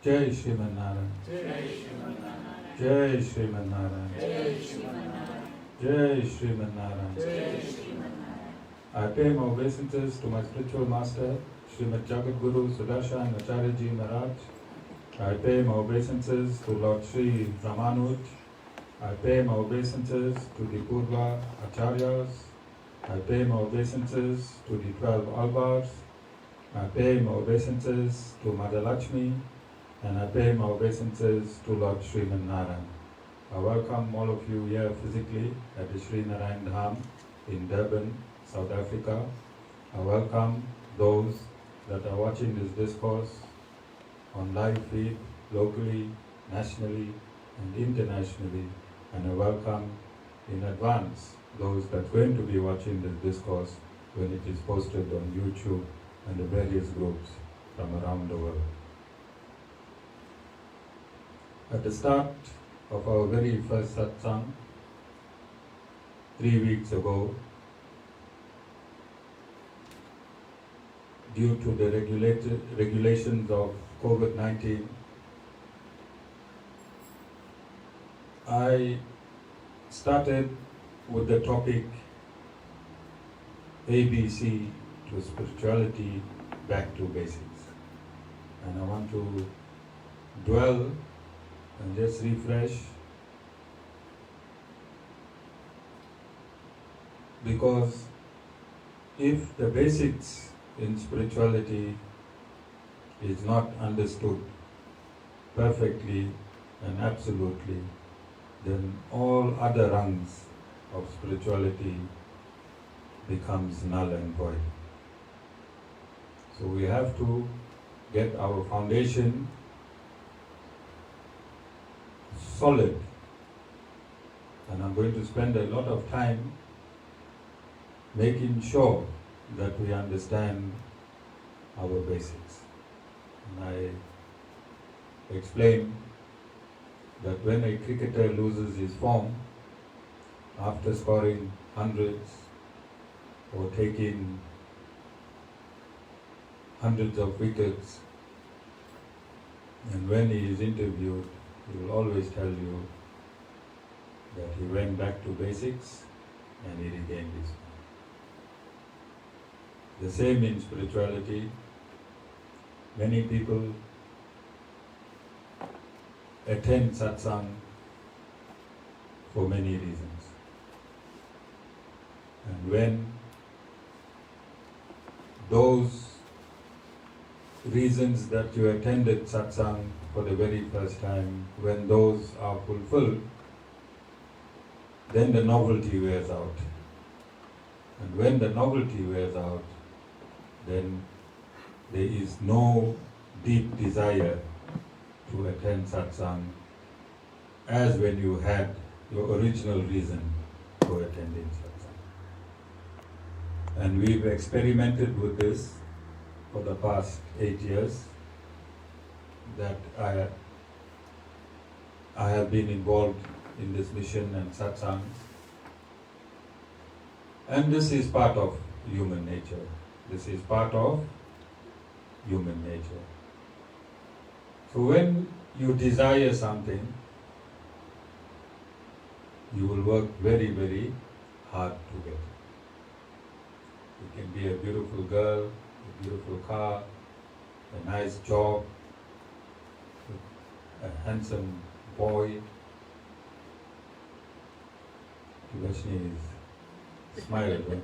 Jai Shriman Narayan. Jai Shriman Narayan. Jai Shriman Narayan. I pay my obeisances to my spiritual master, Srimad Jagat Guru Sudarshan Acharya Ji Maharaj. I pay my obeisances to Lord Sri Ramanuj. I pay my obeisances to the Purva Acharyas. I pay my obeisances to the 12 Albars. I pay my obeisances to Mother Lakshmi. And I pay my obeisances to Lord Sriman Narayan. I welcome all of you here physically at the Sri Narayan Dham in Durban, South Africa. I welcome those that are watching this discourse on live feed, locally, nationally, and internationally. And I welcome in advance those that are going to be watching this discourse when it is posted on YouTube and the various groups from around the world. At the start of our very first satsang, 3 weeks ago, due to the regulations of COVID-19, I started with the topic ABC to spirituality, back to basics. And I want to dwell and just refresh, because if the basics in spirituality is not understood perfectly and absolutely, then all other rungs of spirituality becomes null and void. So we have to get our foundation solid, and I'm going to spend a lot of time making sure that we understand our basics. And I explained that when a cricketer loses his form after scoring hundreds or taking hundreds of wickets, and when he is interviewed, he will always tell you that he went back to basics and he regained his form. The same in spirituality. Many people attend satsang for many reasons. And when those reasons that you attended satsang for the very first time, when those are fulfilled, then the novelty wears out. And when the novelty wears out, then there is no deep desire to attend satsang as when you had your original reason for attending satsang. And we've experimented with this for the past 8 years that I have been involved in this mission and satsang. And this is part of human nature. This is part of human nature. So when you desire something, you will work very, very hard to get it. It can be a beautiful girl, a beautiful car, a nice job, a handsome boy. Vashni is smiled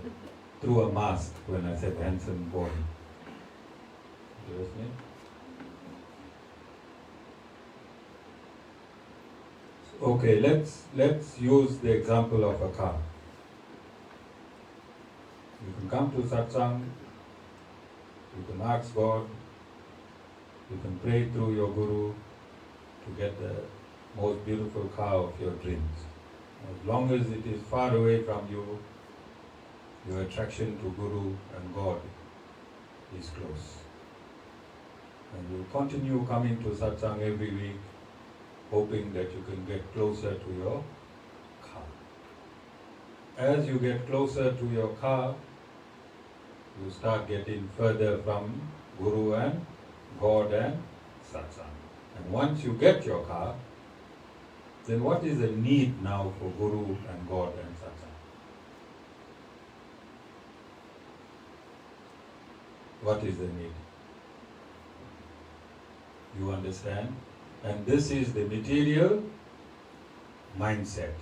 through a mask when I said handsome boy. Vashni? Okay, let's use the example of a car. You can come to satsang, you can ask God, you can pray through your guru to get the most beautiful car of your dreams. As long as it is far away from you, your attraction to Guru and God is close. And you'll continue coming to satsang every week, hoping that you can get closer to your car. As you get closer to your car, you start getting further from Guru and God and satsang. And once you get your car, then what is the need now for Guru and God and Satsang? What is the need? You understand? And this is the material mindset.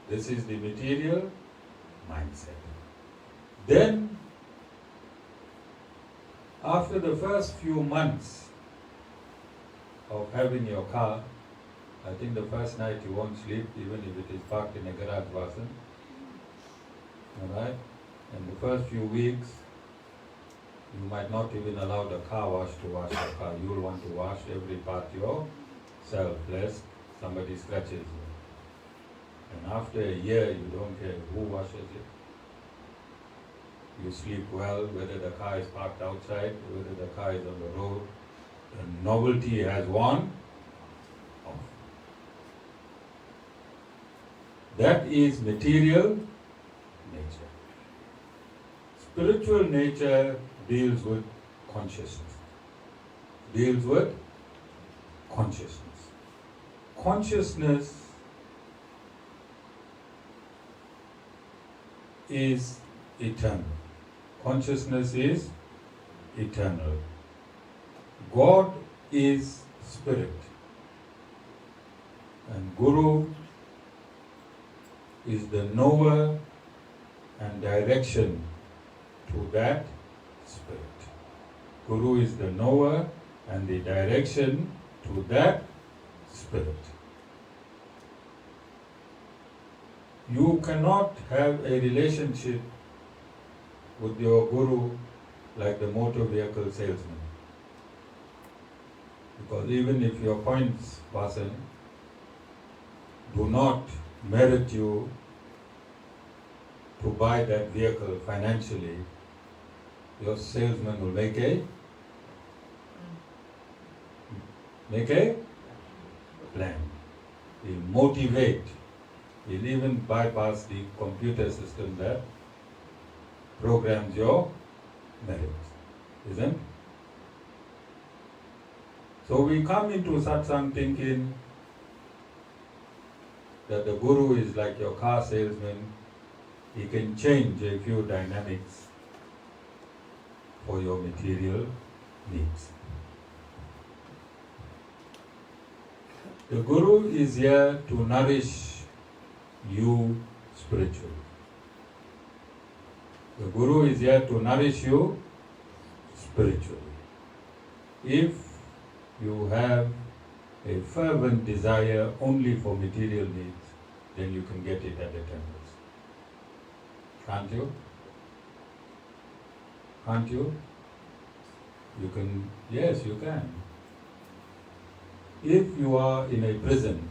This is the material mindset. Then, after the first few months of having your car, I think the first night you won't sleep, even if it is parked in a garage, Vasan. Alright? And the first few weeks, you might not even allow the car wash to wash your car. You will want to wash every part yourself, lest somebody scratches you. And after a year, you don't care who washes it. You sleep well, whether the car is parked outside, whether the car is on the road. The novelty has worn off. That is material nature. Spiritual nature deals with consciousness. Deals with consciousness. Consciousness is eternal. Consciousness is eternal. God is spirit. And Guru is the knower and direction to that spirit. Guru is the knower and the direction to that spirit. You cannot have a relationship with your Guru like the motor vehicle salesman. Because even if your points, Vasan, do not merit you to buy that vehicle financially, your salesman will make a plan. He'll motivate. He'll even bypass the computer system that programs your merits. Isn't? So we come into satsang thinking that the Guru is like your car salesman. He can change a few dynamics for your material needs. The Guru is here to nourish you spiritually. The Guru is here to nourish you spiritually. If you have a fervent desire only for material needs, then you can get it at the temples. Can't you? Can't you? You can, yes, you can. If you are in a prison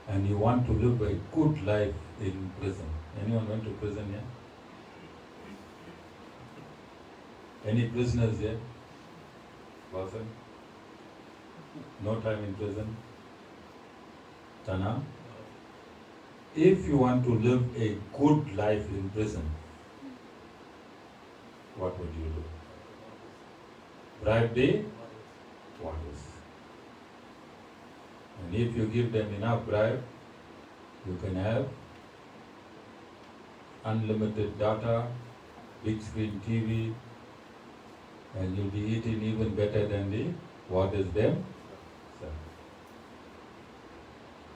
and you want to live a good life in prison, anyone went to prison here? Any prisoners here? Vasan? No time in prison? Tana? If you want to live a good life in prison, what would you do? Bribe the warders. And if you give them enough bribe, you can have unlimited data, big screen TV, and you'll be eating even better than the warders themselves.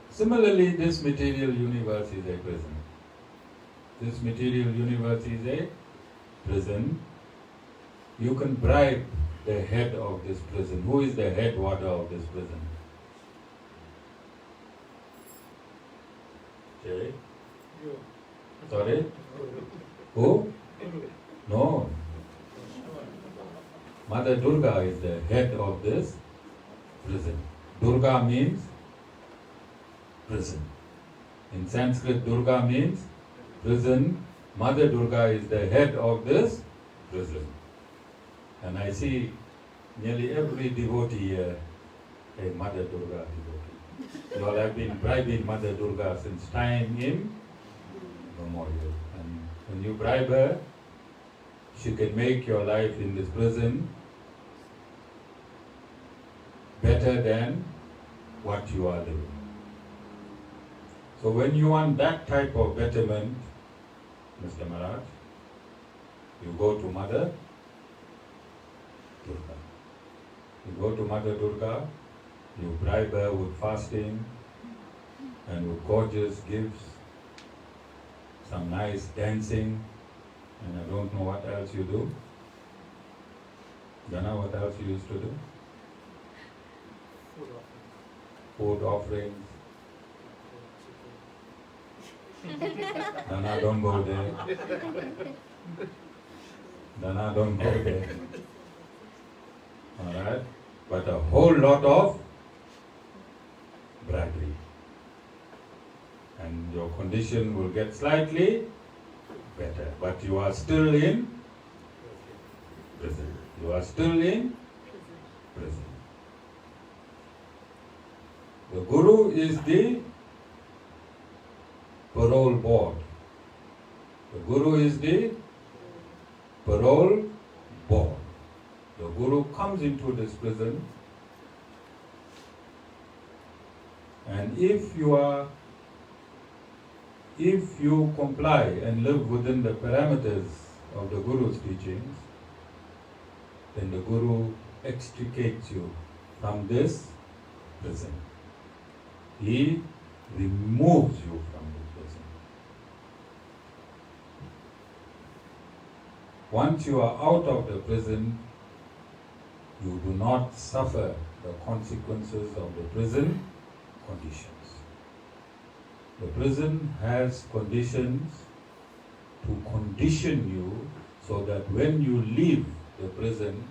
Similarly, this material universe is a prison. This material universe is a prison. You can bribe the head of this prison. Who is the head warder of this prison? Okay. Sorry? Who? No. Mother Durga is the head of this prison. Durga means prison. In Sanskrit, Durga means prison. Mother Durga is the head of this prison. And I see nearly every devotee here a Mother Durga devotee. You all have been bribing Mother Durga since time immemorial. And when you bribe her, she can make your life in this prison better than what you are living. So when you want that type of betterment, Mr. Maharaj, you go to Mother Durga. You go to Mother Durga, you bribe her with fasting and with gorgeous gifts, some nice dancing, and I don't know what else you do. Dana, what else you used to do? Food offerings. Dana, don't go there. Dana, don't go there. Alright? But a whole lot of bribery. And your condition will get slightly better. But you are still in prison. You are still in prison. The Guru is the parole board. The Guru is the parole board. The Guru comes into this prison, and if you comply and live within the parameters of the Guru's teachings, then the Guru extricates you from this prison. He removes you from the prison. Once you are out of the prison, you do not suffer the consequences of the prison conditions. The prison has conditions to condition you so that when you leave the prison,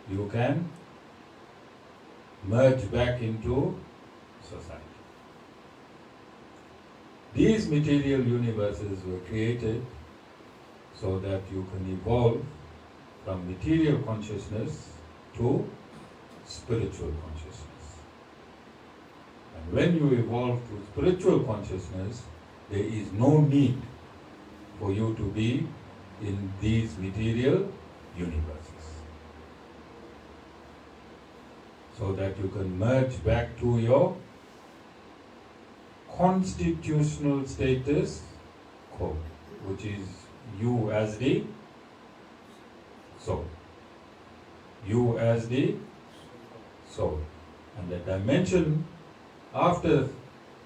you can merge back into society. These material universes were created so that you can evolve from material consciousness to spiritual consciousness. And when you evolve to spiritual consciousness, there is no need for you to be in these material universes. So that you can merge back to your constitutional status quo, which is you as the soul. You as the soul. And the dimension after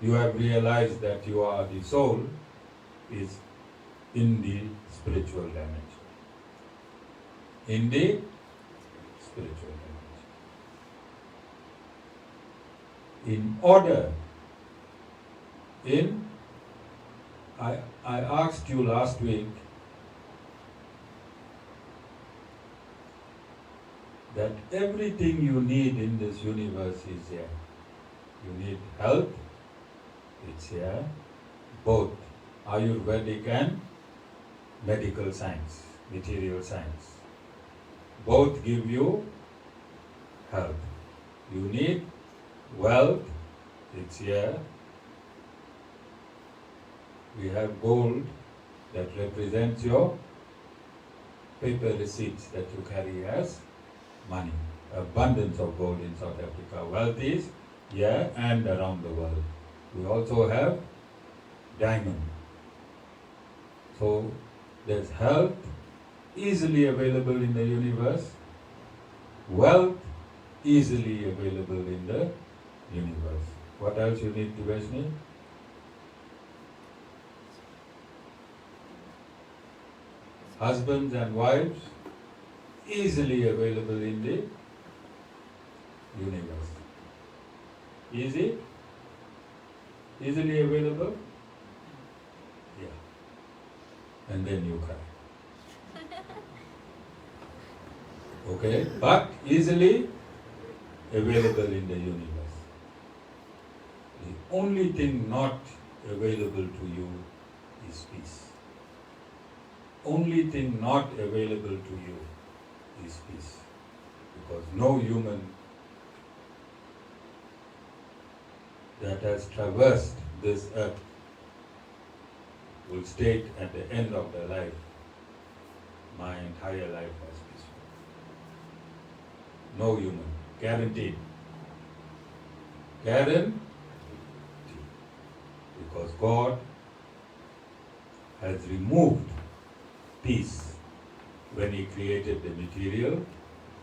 you have realized that you are the soul is in the spiritual dimension. In the spiritual dimension. I asked you last week that everything you need in this universe is here. You need health, it's here. Both Ayurvedic and medical science, material science. Both give you health. You need wealth, it's here. We have gold that represents your paper receipts that you carry as money. Abundance of gold in South Africa. Wealth is here and around the world. We also have diamond. So there's health easily available in the universe. Wealth easily available in the universe. What else you need to Vashni? Husbands and wives easily available in the universe. Easy? Easily available? Yeah. And then you cry. Okay? But easily available in the universe. The only thing not available to you is peace. Only thing not available to you is peace. Because no human that has traversed this earth will state at the end of their life, my entire life was peaceful. No human, guaranteed. guarantee. Because God has removed peace when He created the material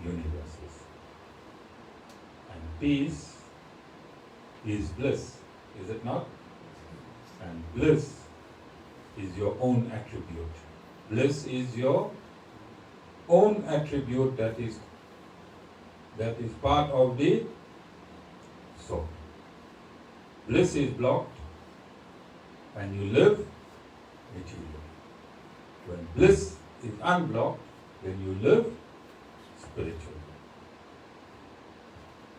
universes. And peace is bliss, is it not? And bliss is your own attribute. Bliss is your own attribute that is part of the soul. Bliss is blocked and you live material. When bliss is unblocked, then you live spiritual.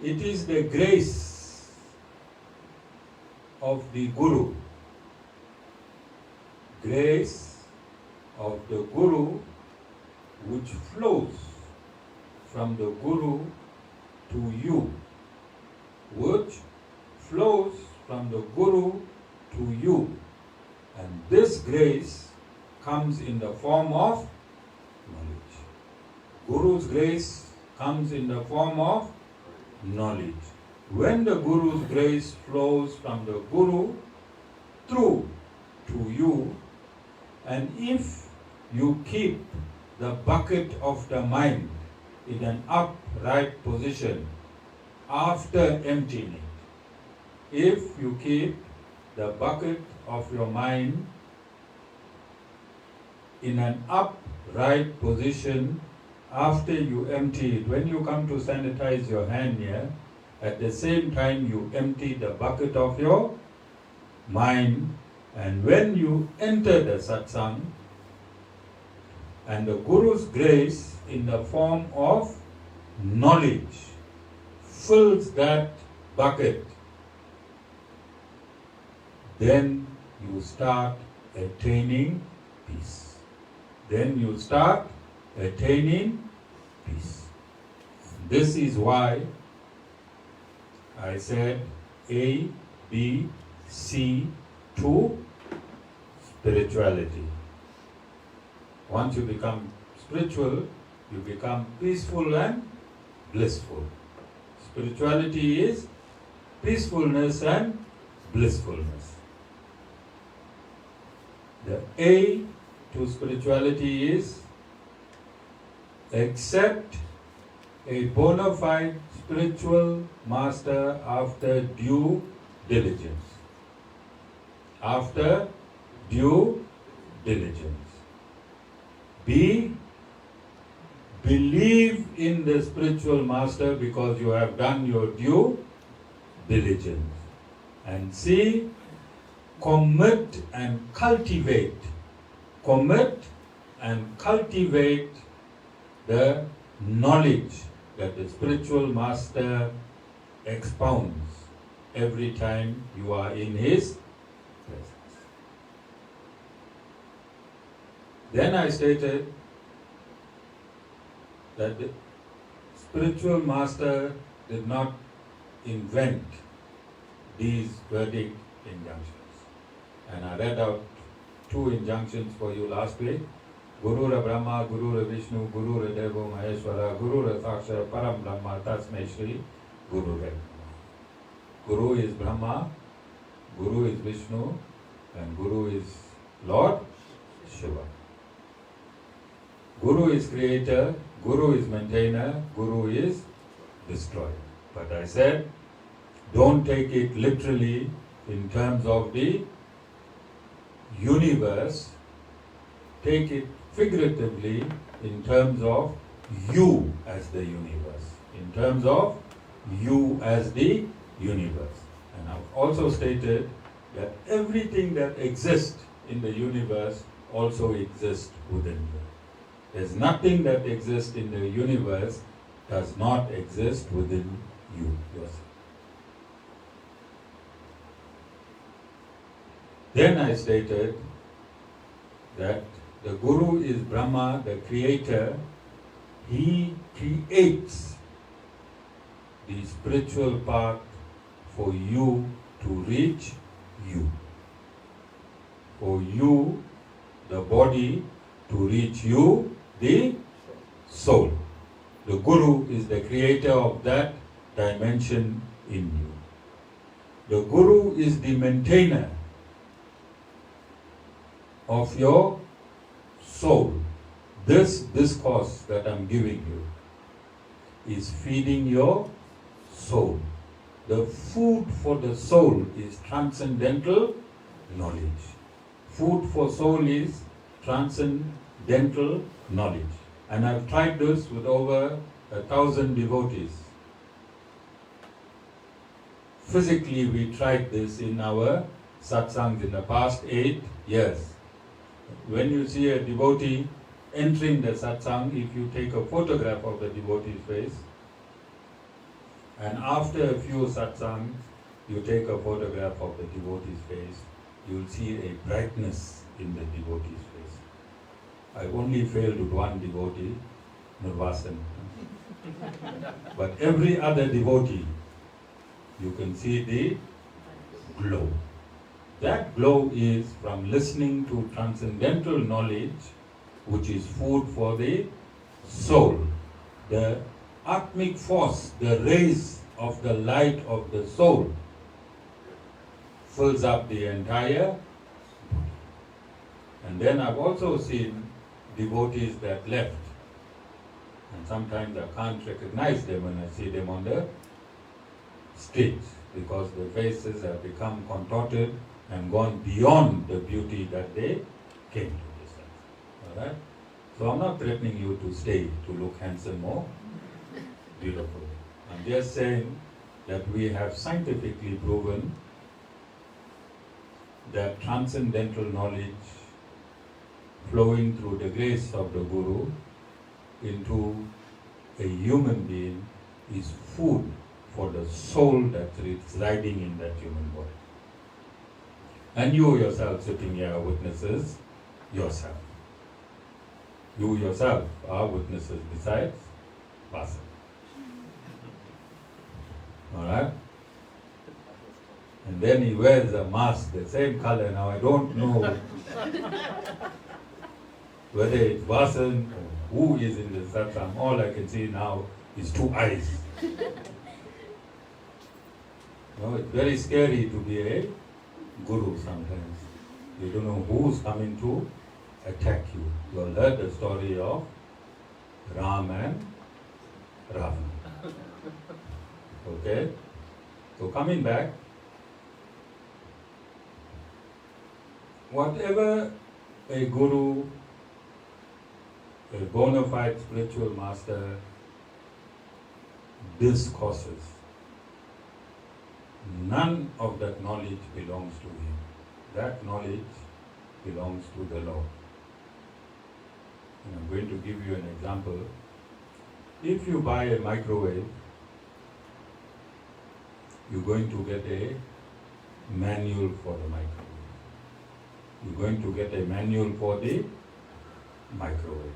It is the grace of the Guru, grace of the Guru which flows from the Guru to you, which flows from the Guru to you. And this grace comes in the form of knowledge. Guru's grace comes in the form of knowledge. When the Guru's grace flows from the Guru through to you, and if you keep the bucket of the mind in an upright position after emptying it, if you keep the bucket of your mind in an upright position after you empty it, when you come to sanitize your hand here, at the same time you empty the bucket of your mind, and when you enter the satsang, and the Guru's grace in the form of knowledge fills that bucket, then you start attaining peace. Then you start attaining peace. This is why I said A, B, C to spirituality. Once you become spiritual, you become peaceful and blissful. Spirituality is peacefulness and blissfulness. The A to spirituality is accept a bona fide spiritual master after due diligence. After due diligence. B, believe in the spiritual master because you have done your due diligence. And C, commit and cultivate. Commit and cultivate the knowledge that the spiritual master expounds every time you are in his presence. Then I stated that the spiritual master did not invent these Vedic injunctions. And I read out 2 injunctions for you last week. Guru Ra Brahma, Guru Ra Vishnu, Guru Ra Devo Maheshwara, Guru Ra Saksha Param Brahma, Tasmai Shri, Guru Ra. Guru is Brahma, Guru is Vishnu, and Guru is Lord Shiva. Guru is creator, Guru is maintainer, Guru is destroyer. But I said, don't take it literally in terms of the universe, take it figuratively in terms of you as the universe. In terms of you as the universe. And I've also stated that everything that exists in the universe also exists within you. There's nothing that exists in the universe does not exist within you yourself. Then I stated that the Guru is Brahma, the creator. He creates the spiritual path for you to reach you. For you, the body, to reach you, the soul. The Guru is the creator of that dimension in you. The Guru is the maintainer of your soul. This discourse that I'm giving you is feeding your soul. The food for the soul is transcendental knowledge. Food for soul is transcendental knowledge. And I've tried this with over 1,000 devotees. Physically, we tried this in our satsangs in the past 8 years. When you see a devotee entering the satsang, if you take a photograph of the devotee's face, and after a few satsangs, you take a photograph of the devotee's face, you'll see a brightness in the devotee's face. I only failed with one devotee, Nirvasan. But every other devotee, you can see the glow. That glow is from listening to transcendental knowledge, which is food for the soul. The atmic force, the rays of the light of the soul, fills up the entire body. And then I've also seen devotees that left. And sometimes I can't recognize them when I see them on the street, because their faces have become contorted and gone beyond the beauty that they came to this earth. Alright? So I'm not threatening you to stay to look handsome or beautiful. I'm just saying that we have scientifically proven that transcendental knowledge flowing through the grace of the Guru into a human being is food for the soul that's residing in that human body. And you yourself sitting here are witnesses yourself. You yourself are witnesses besides Vasa. Alright? And then he wears a mask, the same color. Now I don't know whether it's Vasan or who is in the satsang. All I can see now is 2 eyes. No, it's very scary to be a guru sometimes. You don't know who's coming to attack you. You all heard the story of Ram and Ravana. Okay? So coming back, whatever a guru, a bona fide spiritual master discourses, none of that knowledge belongs to him. That knowledge belongs to the Lord. And I'm going to give you an example. If you buy a microwave, you're going to get a manual for the microwave. You're going to get a manual for the microwave.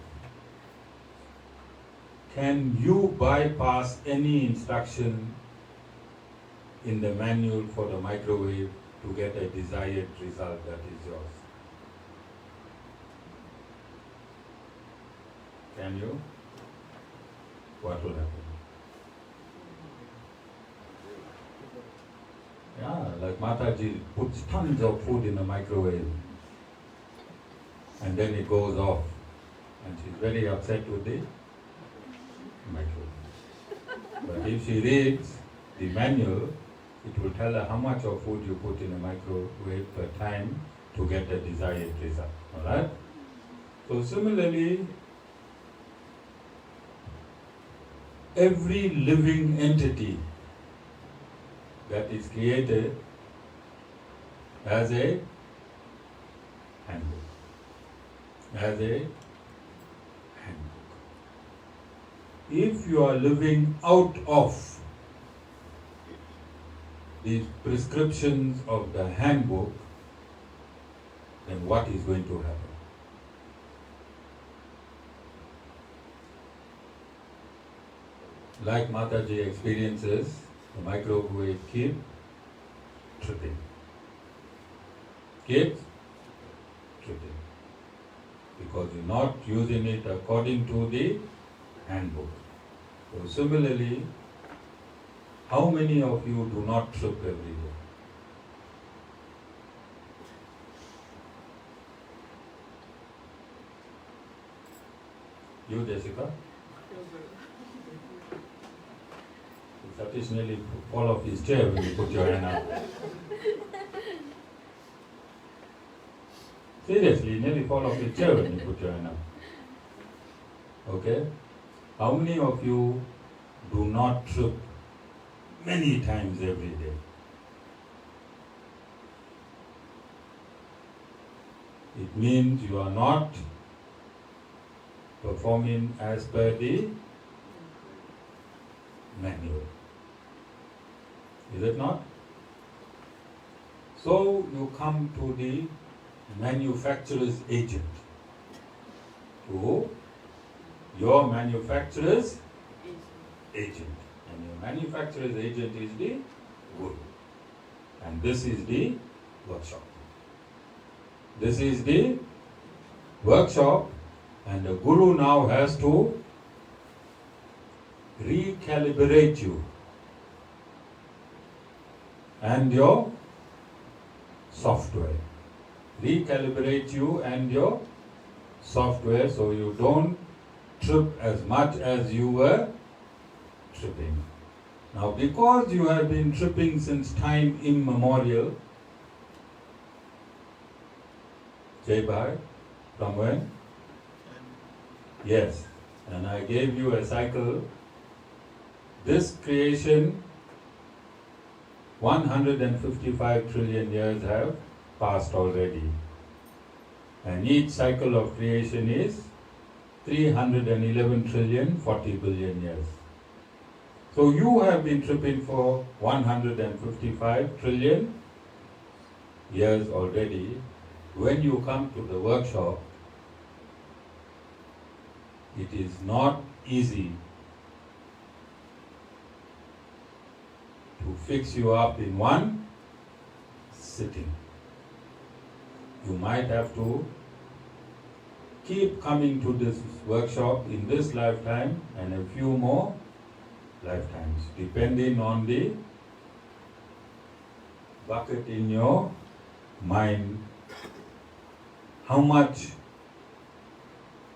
Can you bypass any instruction in the manual for the microwave to get a desired result that is yours? Can you? What will happen? Yeah, like Mataji puts tons of food in the microwave and then it goes off and she's very upset with the microwave. But if she reads the manual, it will tell her how much of food you put in a microwave per time to get the desired result. Alright? So similarly, every living entity that is created has a handbook. Has a handbook. If you are living out of the prescriptions of the handbook, then what is going to happen? Like Mataji experiences, the microwave keep tripping. Keeps tripping. Because you're not using it according to the handbook. So similarly, how many of you do not trip every day? You, Jessica? Satish nearly fall off his chair when you put your hand up. Seriously, you nearly fall off your chair when you put your hand up. Okay? How many of you do not trip many times every day? It means you are not performing as per the manual. Is it not? So you come to the manufacturer's agent. To your manufacturer's agent. And your manufacturer's agent is the guru. And this is the workshop. This is the workshop, and the guru now has to recalibrate you and your software. Recalibrate you and your software so you don't trip as much as you were tripping. Now, because you have been tripping since time immemorial, Jai Bhai, from when? Yes, and I gave you a cycle. This creation, 155 trillion years have passed already. And each cycle of creation is 311 trillion, 40 billion years. So you have been tripping for 155 trillion years already. When you come to the workshop, it is not easy to fix you up in one sitting. You might have to keep coming to this workshop in this lifetime and a few more lifetimes, depending on the bucket in your mind, how much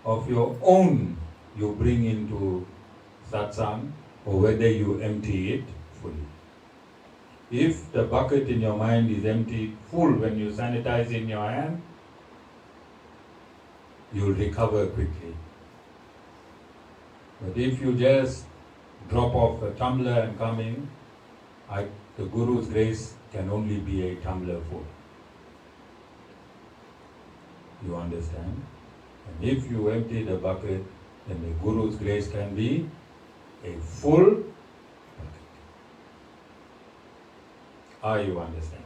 of your own you bring into satsang, or whether you empty it fully. If the bucket in your mind is emptied full when you sanitize in your hand, you'll recover quickly. But if you just drop off a tumbler and come in, the Guru's grace can only be a tumbler full. You understand? And if you empty the bucket, then the Guru's grace can be a full bucket. Are you understanding?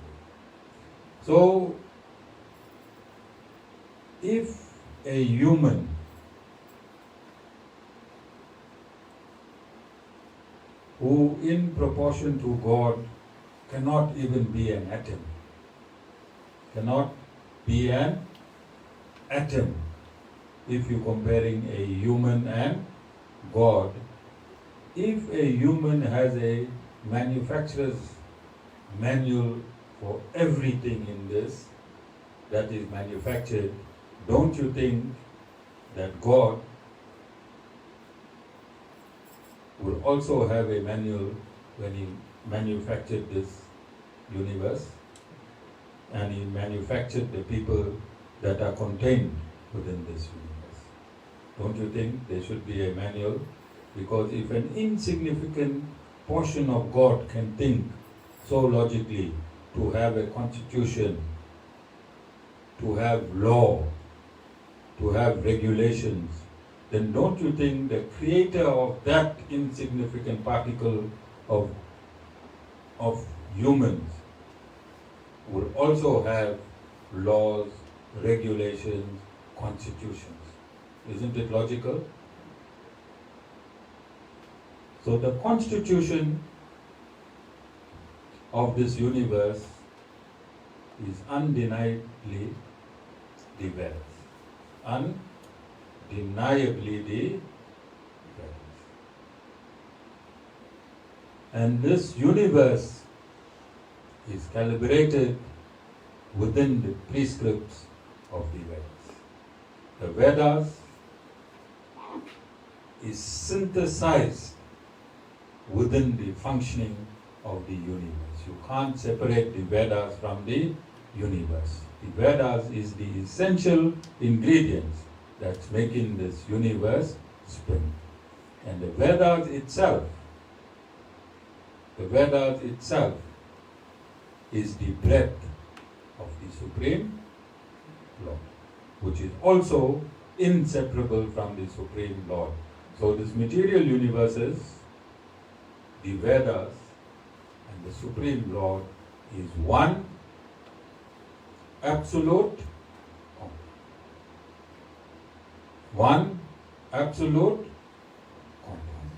So, if a human who in proportion to God cannot even be an atom, cannot be an atom, if you're comparing a human and God, if a human has a manufacturer's manual for everything in this that is manufactured, don't you think that God will also have a manual when he manufactured this universe and he manufactured the people that are contained within this universe? Don't you think there should be a manual? Because if an insignificant portion of God can think so logically, to have a constitution, to have law, to have regulations, then don't you think the creator of that insignificant particle of humans will also have laws, regulations, constitutions? Isn't it logical? So the constitution of this universe is undeniably the balance. Undeniably the balance. And this universe is calibrated within the prescripts of the Vedas. The Vedas is synthesized within the functioning of the universe. You can't separate the Vedas from the universe. The Vedas is the essential ingredients that's making this universe spin. And the Vedas itself is the breath of the Supreme Lord, which is also inseparable from the Supreme Lord. So this material universes, the Vedas, and the Supreme Lord is one absolute compound. One absolute compound.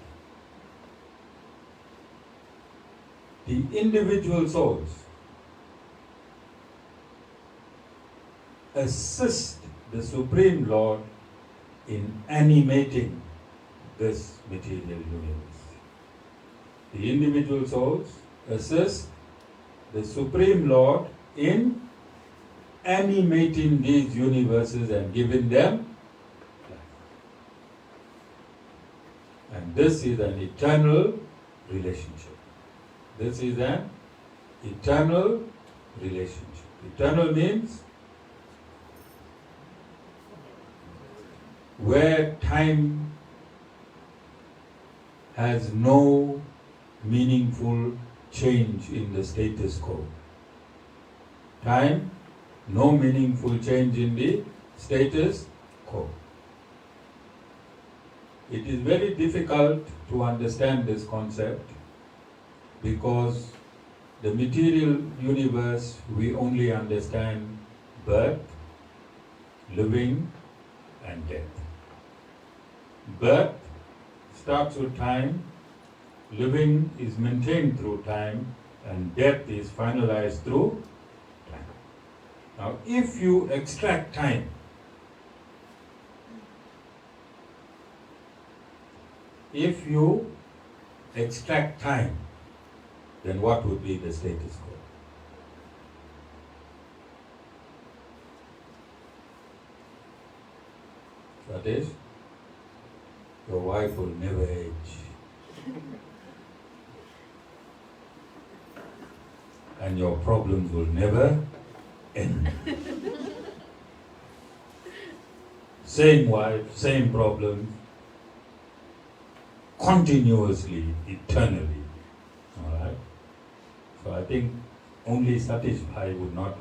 The individual souls assist the Supreme Lord in animating this material universe. The individual souls assist the Supreme Lord in animating these universes and giving them life. And this is an eternal relationship. This is an eternal relationship. Eternal means where time has no meaningful change in the status quo. Time, no meaningful change in the status quo. It is very difficult to understand this concept because the material universe we only understand birth, living, and death. Birth starts with time, living is maintained through time, and death is finalized through time. Now, if you extract time, then what would be the status quo? That is, your wife will never age. And your problems will never end. Same wife, same problems, continuously, eternally. Alright? So I think only Satish Bhai would not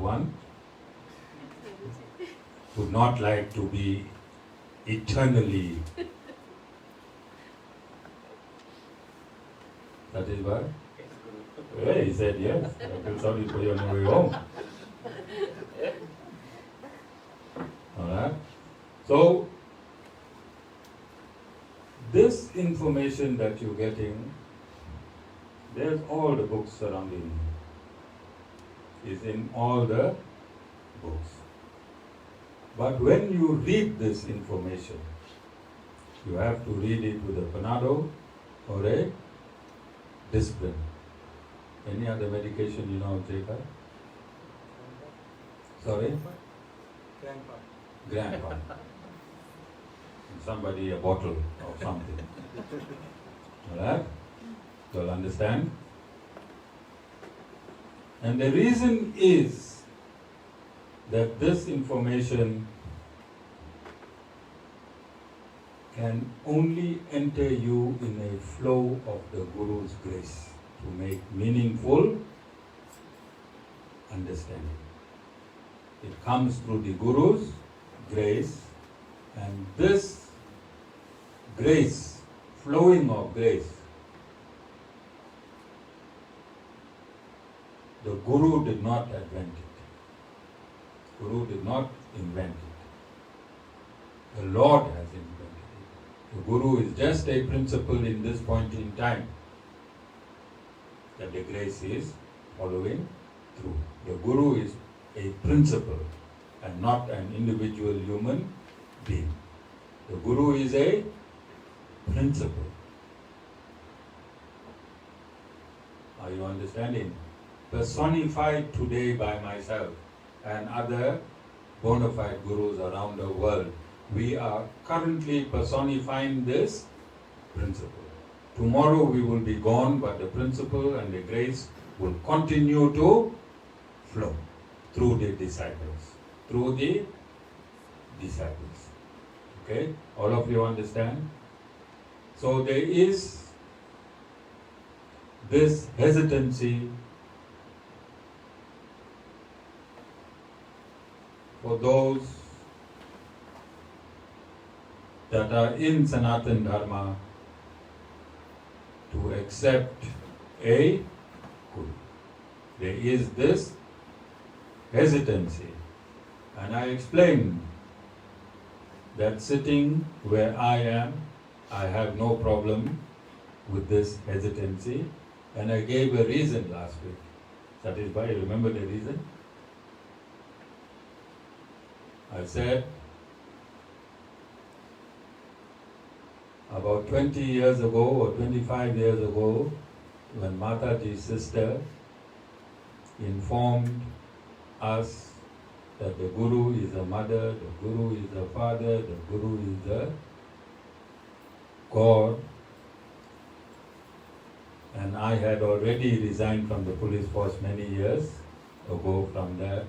like to be eternally. Satish Bhai? Yeah, he said yes. I feel sorry for you on your way home. Alright? So, this information that you're getting, there's all the books surrounding you. Is in all the books. But when you read this information, you have to read it with a panado or a discipline. Any other medication you know, Jacob? Sorry? Grandpa. And somebody a bottle or something. Alright? You'll understand? And the reason is that this information can only enter you in a flow of the Guru's grace to make meaningful understanding. It comes through the Guru's grace, and this grace, flowing of grace, the Guru did not invent it. Guru did not invent it. The Lord has invented it. The Guru is just a principle in this point in time that the grace is following through. The Guru is a principle and not an individual human being. The Guru is a principle. Are you understanding? Personified today by myself and other bona fide gurus around the world. We are currently personifying this principle. Tomorrow we will be gone, but the principle and the grace will continue to flow through the disciples. Through the disciples. Okay? All of you understand? So there is this hesitancy for those that are in Sanatan Dharma to accept a Guru. There is this hesitancy. And I explained that sitting where I am, I have no problem with this hesitancy. And I gave a reason last week. Satisbhai, you remember the reason? I said, about 20 years ago or 25 years ago, when Mataji's sister informed us that the Guru is a mother, the Guru is a father, the Guru is a God, and I had already resigned from the police force many years ago from there,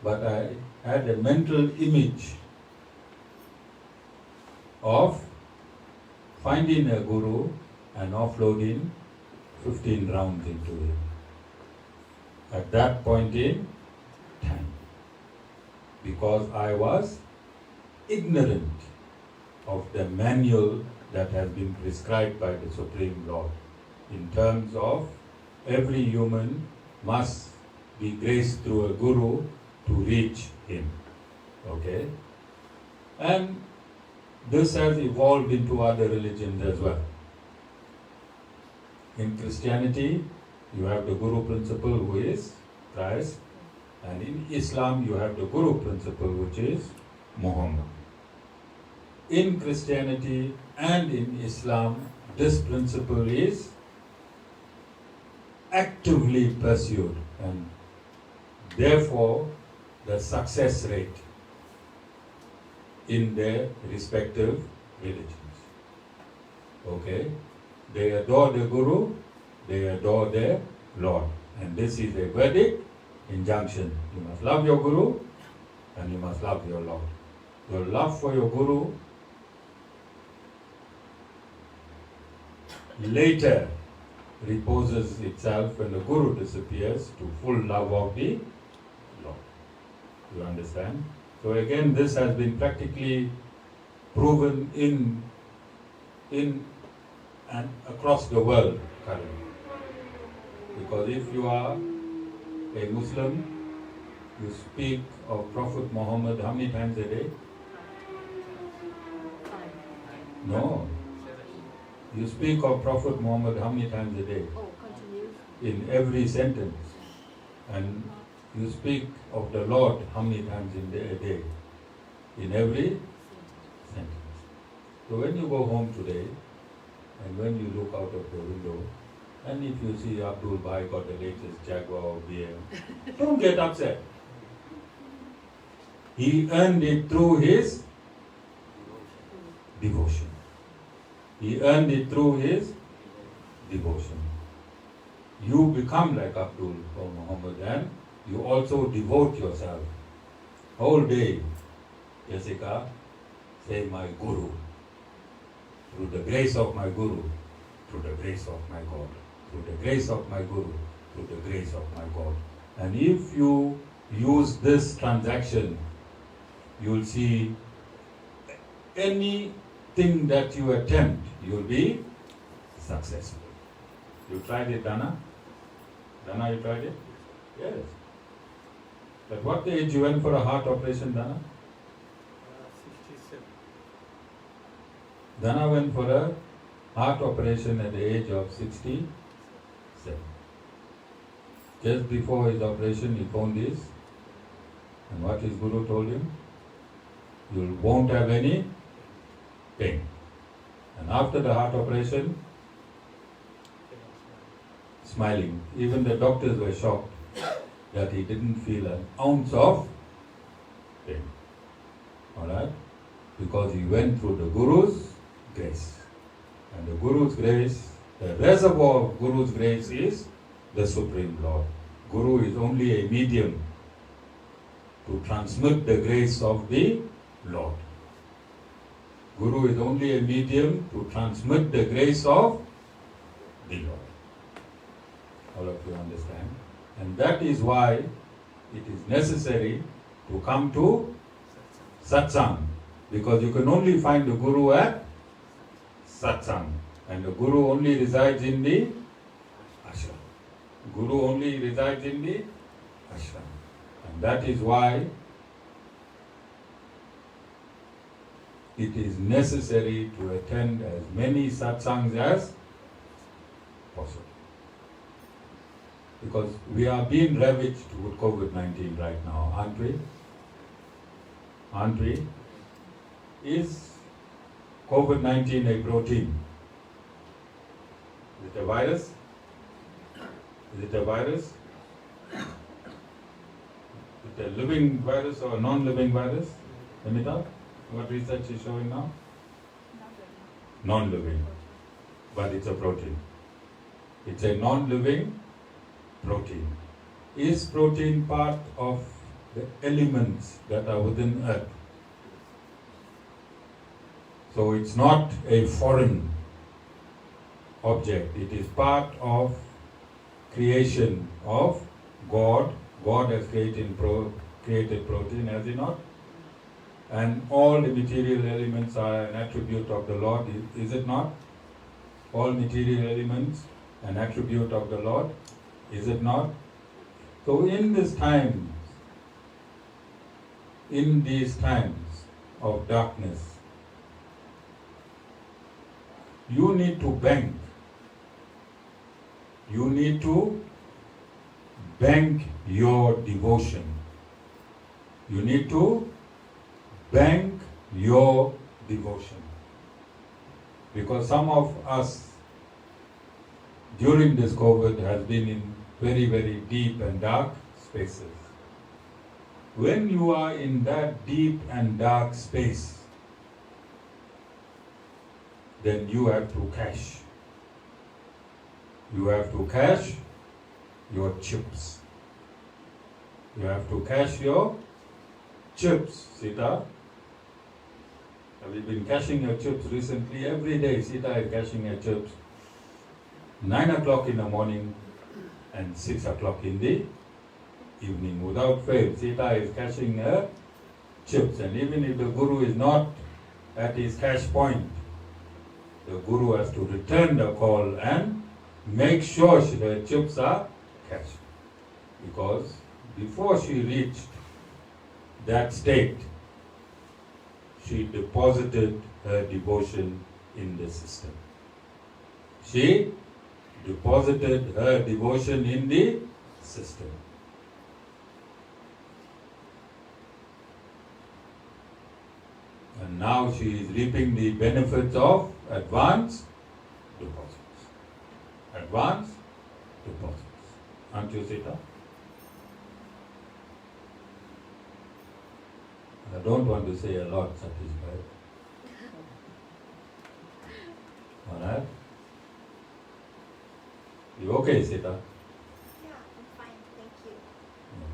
but I had a mental image of finding a Guru and offloading 15 rounds into him. At that point in time, because I was ignorant of the manual that has been prescribed by the Supreme Lord in terms of every human must be graced through a Guru to reach him. Okay? And this has evolved into other religions as well. In Christianity, you have the Guru principle, who is Christ, and in Islam, you have the Guru principle, which is Muhammad. In Christianity and in Islam, this principle is actively pursued, and therefore the success rate in their respective religions. Okay? They adore the Guru, they adore their Lord. And this is a verdict, injunction. You must love your Guru and you must love your Lord. Your love for your Guru later reposes itself when the Guru disappears to full love of the Lord. You understand? So again, this has been practically proven in and across the world currently. Because if you are a Muslim, you speak of Prophet Muhammad how many times a day? No. You speak of Prophet Muhammad how many times a day? In every sentence. And you speak of the Lord how many times in a day? In every sentence. So when you go home today, and when you look out of the window, and if you see Abdul Bhai got the latest Jaguar or BM, don't get upset. He earned it through his devotion. He earned it through his devotion. You become like Abdul or Muhammad, and you also devote yourself. Whole day, Jessica, say my Guru. Through the grace of my Guru, through the grace of my God, through the grace of my Guru, through the grace of my God. And if you use this transaction, you'll see anything that you attempt, you'll be successful. You tried it, Dana? Dana, you tried it? Yes. At what age you went for a heart operation, Dana? 67. Dana went for a heart operation at the age of 67. Just before his operation, he phoned this, and what his Guru told him, you won't have any pain. And after the heart operation, smiling. Even the doctors were shocked that he didn't feel an ounce of pain. Alright? Because he went through the Guru's grace. And the Guru's grace, the reservoir of Guru's grace is the Supreme Lord. Guru is only a medium to transmit the grace of the Lord. Guru is only a medium to transmit the grace of the Lord. All of you understand? And that is why it is necessary to come to Satsang. Because you can only find the Guru at Satsang. And the Guru only resides in the ashram. Guru only resides in the ashram. And that is why it is necessary to attend as many satsangs as possible. Because we are being ravaged with COVID-19 right now, aren't we? Aren't we? Is COVID-19 a protein? Is it a virus? Is it a virus? Is it a living virus or a non-living virus? Amita, what research is showing now? Non-living. But it's a protein. It's a non-living protein. Is protein part of the elements that are within Earth? So it's not a foreign object. It is part of creation of God. God has created protein, has He not? And all the material elements are an attribute of the Lord, is it not? All material elements an attribute of the Lord, is it not? So in these times of darkness, you need to bank. You need to bank your devotion. You need to bank your devotion. Because some of us during this COVID has been in very, very deep and dark spaces. When you are in that deep and dark space, then you have to cash. You have to cash your chips. You have to cash your chips, Sita. Have you been cashing your chips recently? Every day Sita is cashing her chips. 9 o'clock in the morning and 6 o'clock in the evening. Without fail, Sita is cashing her chips. And even if the Guru is not at his cash point, the Guru has to return the call and make sure her chips are cashed. Because before she reached that state, she deposited her devotion in the system. She deposited her devotion in the system. And now she is reaping the benefits of advance deposits. Advance deposits. Aren't you, Sita? I don't want to say a lot, satisfied. Alright? You okay, Sita? Yeah, I'm fine, thank you.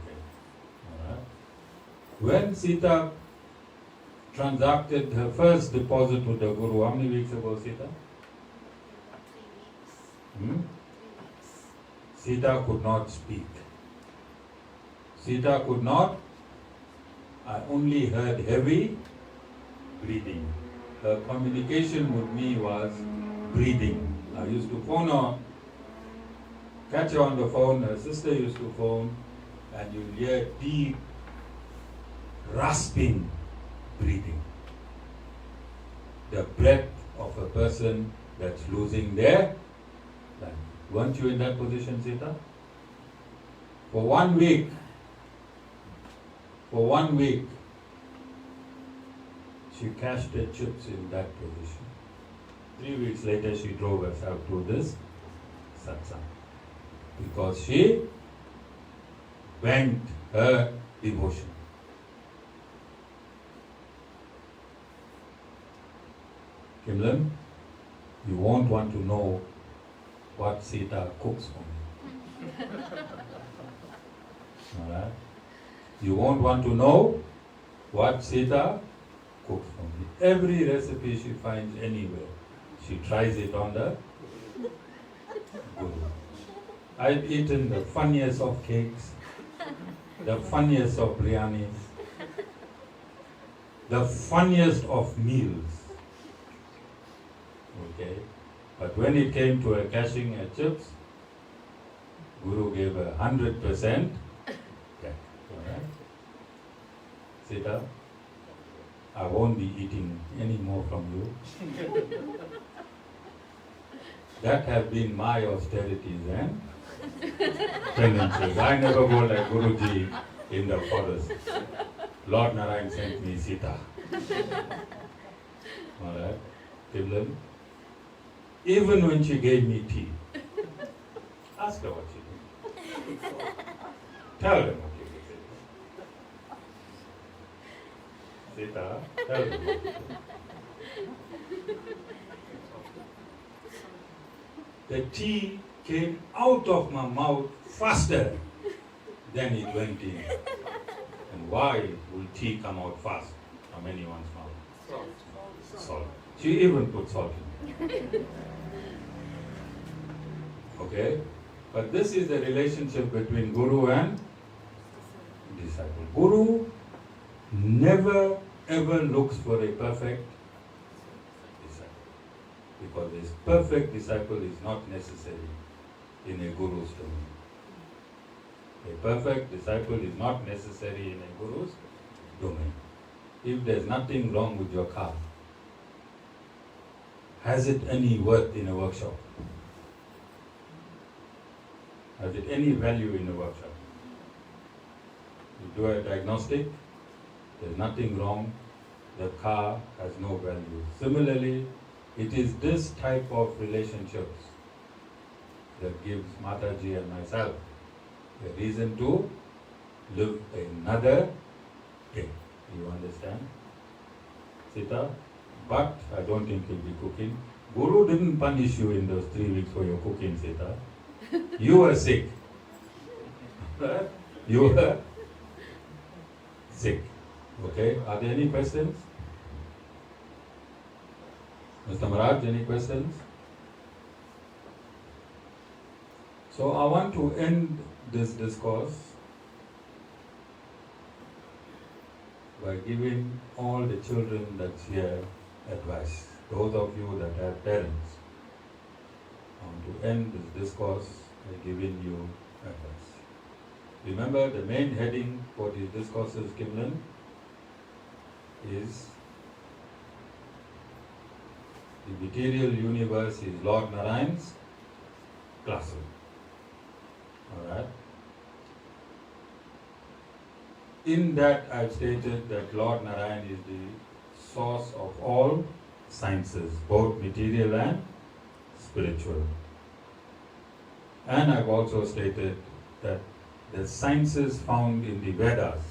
Okay. Alright. When Sita transacted her first deposit with the Guru, how many weeks ago, Sita? About 3 weeks. 3 3 weeks. Sita could not speak. Sita could not. I only heard heavy breathing. Her communication with me was breathing. I used to phone her, catch her on the phone, her sister used to phone, and you'll hear deep, rasping breathing. The breath of a person that's losing their life. Weren't you in that position, Sita? For 1 week, she cashed her chips in that position. 3 weeks later, she drove herself to this satsang. Because she banked her devotion. Kimlan? you won't want to know what Sita cooks for me. Alright? You won't want to know what Sita cooks for me. Every recipe she finds anywhere, she tries it on the Guru. I've eaten the funniest of cakes, the funniest of biryanis, the funniest of meals. Okay? But when it came to a cashing at chips, Guru gave 100%. Yeah. Alright? Sita, I won't be eating any more from you. That have been my austerities and tendencies. I never go like Guruji in the forest. Lord Narayan sent me Sita. Alright? Timlan? Even when she gave me tea, ask her what she did. Tell them what you did. Sita, tell them what you did. The tea came out of my mouth faster than it went in. And why will tea come out fast from anyone's mouth? Salt. She even put salt in it. Okay? But this is the relationship between Guru and disciple. Guru never ever looks for a perfect disciple. Because this perfect disciple is not necessary in a Guru's domain. A perfect disciple is not necessary in a Guru's domain. If there's nothing wrong with your car, has it any worth in a workshop? Has it any value in a workshop? You do a diagnostic, there's nothing wrong, the car has no value. Similarly, it is this type of relationships that gives Mataji and myself a reason to live another day. You understand? Sita? But I don't think you'll be cooking. Guru didn't punish you in those 3 weeks for your cooking, Sita. You were sick. You were sick. Okay? Are there any questions? Mr. Maharaj, any questions? So I want to end this discourse by giving all the children that's here advice. Those of you that have parents, I want to end this discourse by giving you advice. Remember, the main heading for these discourses, Kimlan, is the material universe is Lord Narayan's classroom. Alright? In that I've stated that Lord Narayan is the source of all sciences, both material and spiritual. And I've also stated that the sciences found in the Vedas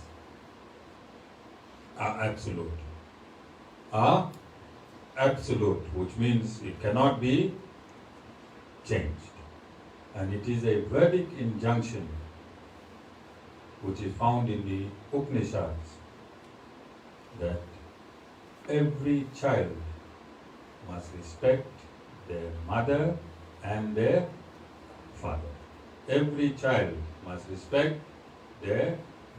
are absolute. Are absolute, which means it cannot be changed. And it is a Vedic injunction which is found in the Upanishads that every child must respect their mother and their father. Every child must respect their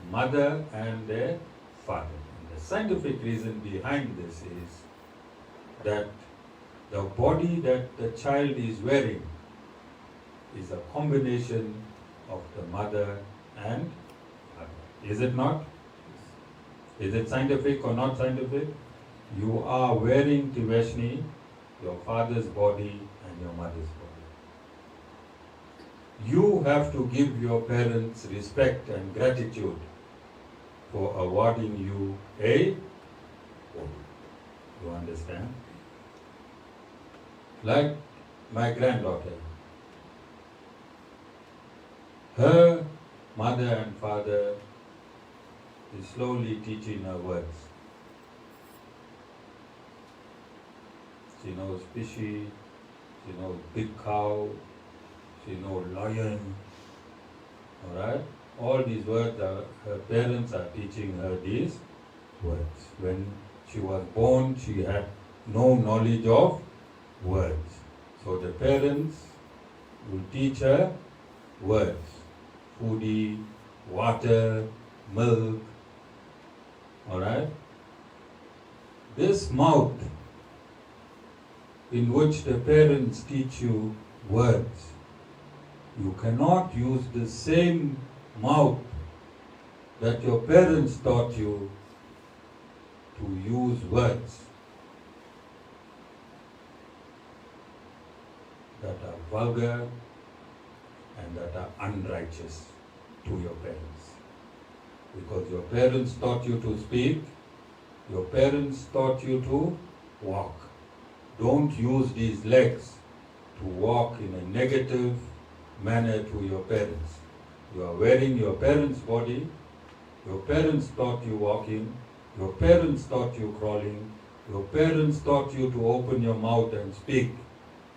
mother and their father. And the scientific reason behind this is that the body that the child is wearing is a combination of the mother and father. Is it not? Is it scientific or not scientific? You are wearing Tiveshni, your father's body and your mother's body. You have to give your parents respect and gratitude for awarding you a body. You understand? Like my granddaughter. Her mother and father is slowly teaching her words. She knows Pishi, She knows big cow, she knows lion, alright? All these words, her parents are teaching her these words. When she was born, she had no knowledge of words. So the parents will teach her words. Foodie, water, milk, alright? This mouth in which the parents teach you words, you cannot use the same mouth that your parents taught you to use words that are vulgar and that are unrighteous to your parents. Because your parents taught you to speak, your parents taught you to walk. Don't use these legs to walk in a negative manner to your parents. You are wearing your parents' body, your parents taught you walking, your parents taught you crawling, your parents taught you to open your mouth and speak.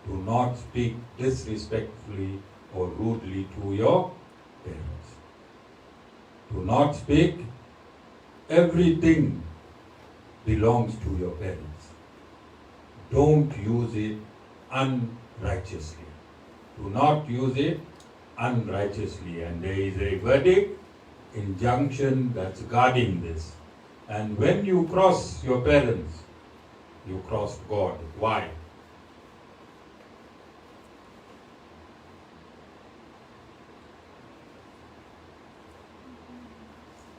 Do not speak disrespectfully or rudely to your parents. Do not speak. Everything belongs to your parents. Don't use it unrighteously. Do not use it unrighteously. And there is a verdict, injunction that's guarding this. And when you cross your parents, you crossed God. Why?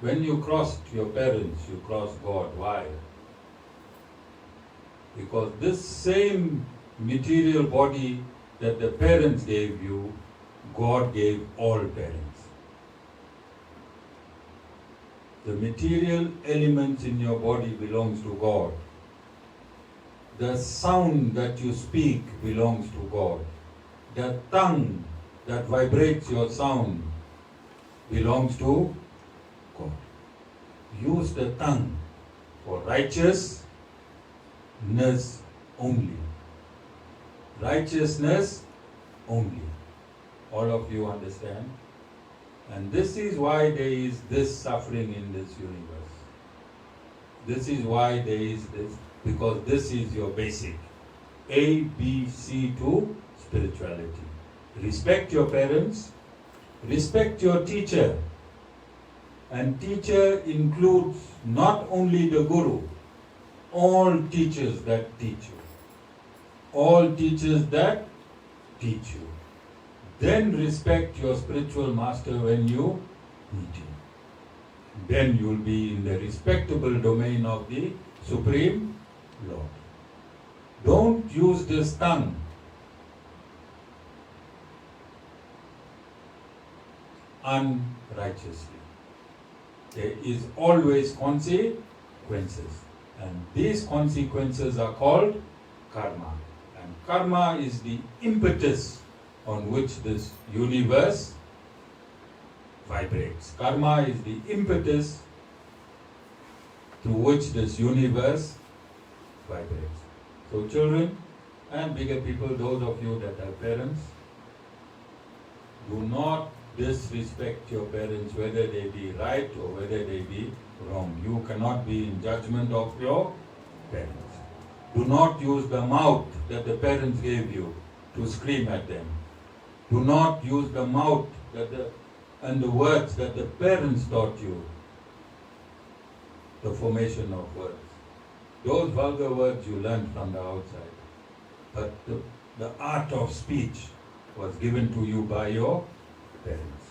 When you crossed your parents, you crossed God. Why? Because this same material body that the parents gave you, God gave all parents. The material elements in your body belongs to God. The sound that you speak belongs to God. The tongue that vibrates your sound belongs to God. Use the tongue for righteousness only. Righteousness only. All of you understand? And this is why there is this suffering in this universe. This is why there is this, because this is your basic ABC to spirituality. Respect your parents, respect your teacher. And teacher includes not only the guru, all teachers that teach you. All teachers that teach you. Then respect your spiritual master when you meet him. Then you will be in the respectable domain of the Supreme Lord. Don't use this tongue unrighteously. There is always consequences. And these consequences are called karma. And karma is the impetus on which this universe vibrates. Karma is the impetus through which this universe vibrates. So children and bigger people, those of you that are parents, do not disrespect your parents, whether they be right or whether they be wrong. You cannot be in judgment of your parents. Do not use the mouth that the parents gave you to scream at them. Do not use the mouth and the words that the parents taught you, the formation of words. Those vulgar words you learned from the outside. But the art of speech was given to you by your parents.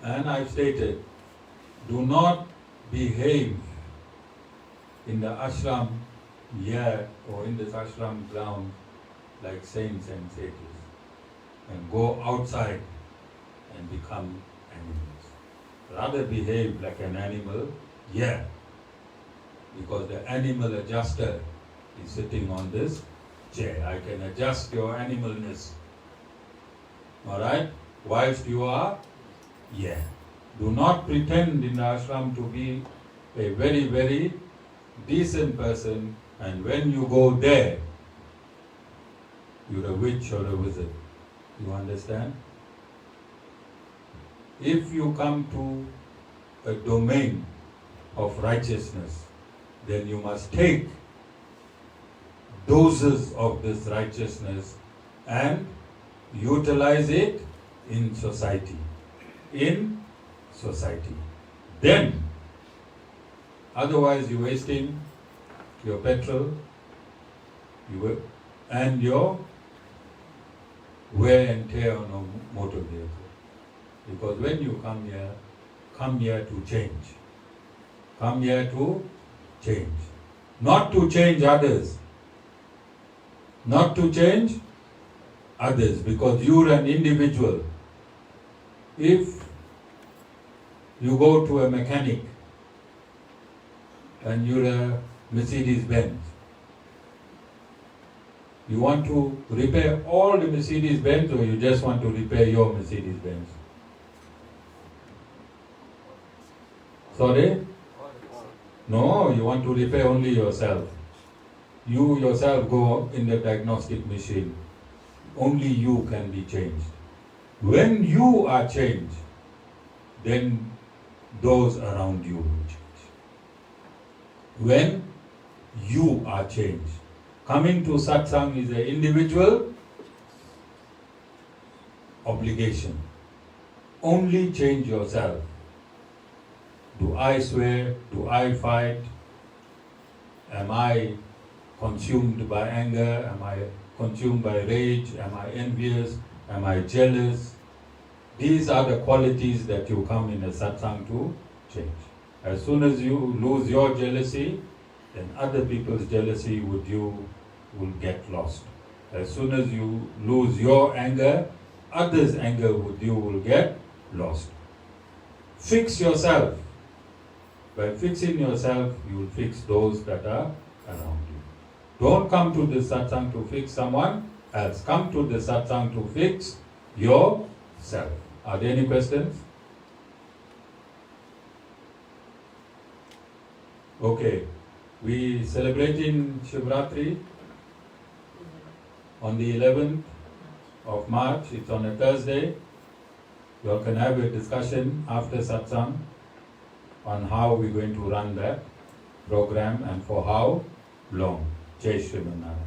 And I've stated, do not behave in the ashram here or in this ashram ground like saints and sages, and go outside and become animals. Rather behave like an animal here, because the animal adjuster is sitting on this chair. I can adjust your animalness. Alright? Whilst you are here. Do not pretend in the ashram to be a very, very decent person, and when you go there, you're a witch or a wizard. You understand? If you come to a domain of righteousness, then you must take doses of this righteousness and utilize it in society. In society. Then, otherwise you're wasting your petrol and your wear and tear on a motor vehicle. Because when you come here to change. Come here to change. Not to change others. Not to change others, because you're an individual. If you go to a mechanic and you're a Mercedes-Benz, you want to repair all the Mercedes-Benz, or you just want to repair your Mercedes-Benz? Sorry? No, you want to repair only yourself. You yourself go in the diagnostic machine. Only you can be changed. When you are changed, then those around you will change. When you are changed. Coming to satsang is an individual obligation. Only change yourself. Do I swear? Do I fight? Am I consumed by anger? Am I consumed by rage? Am I envious? Am I jealous? These are the qualities that you come in a satsang to change. As soon as you lose your jealousy, then other people's jealousy with you will get lost. As soon as you lose your anger, others' anger with you will get lost. Fix yourself. By fixing yourself, you will fix those that are around you. Don't come to the satsang to fix someone else. Come to the satsang to fix yourself. Are there any questions? Okay. We celebrating Shivratri on the 11th of March. It's on a Thursday. You all can have a discussion after satsang on how we're going to run that program and for how long. Jai Shri Narayan.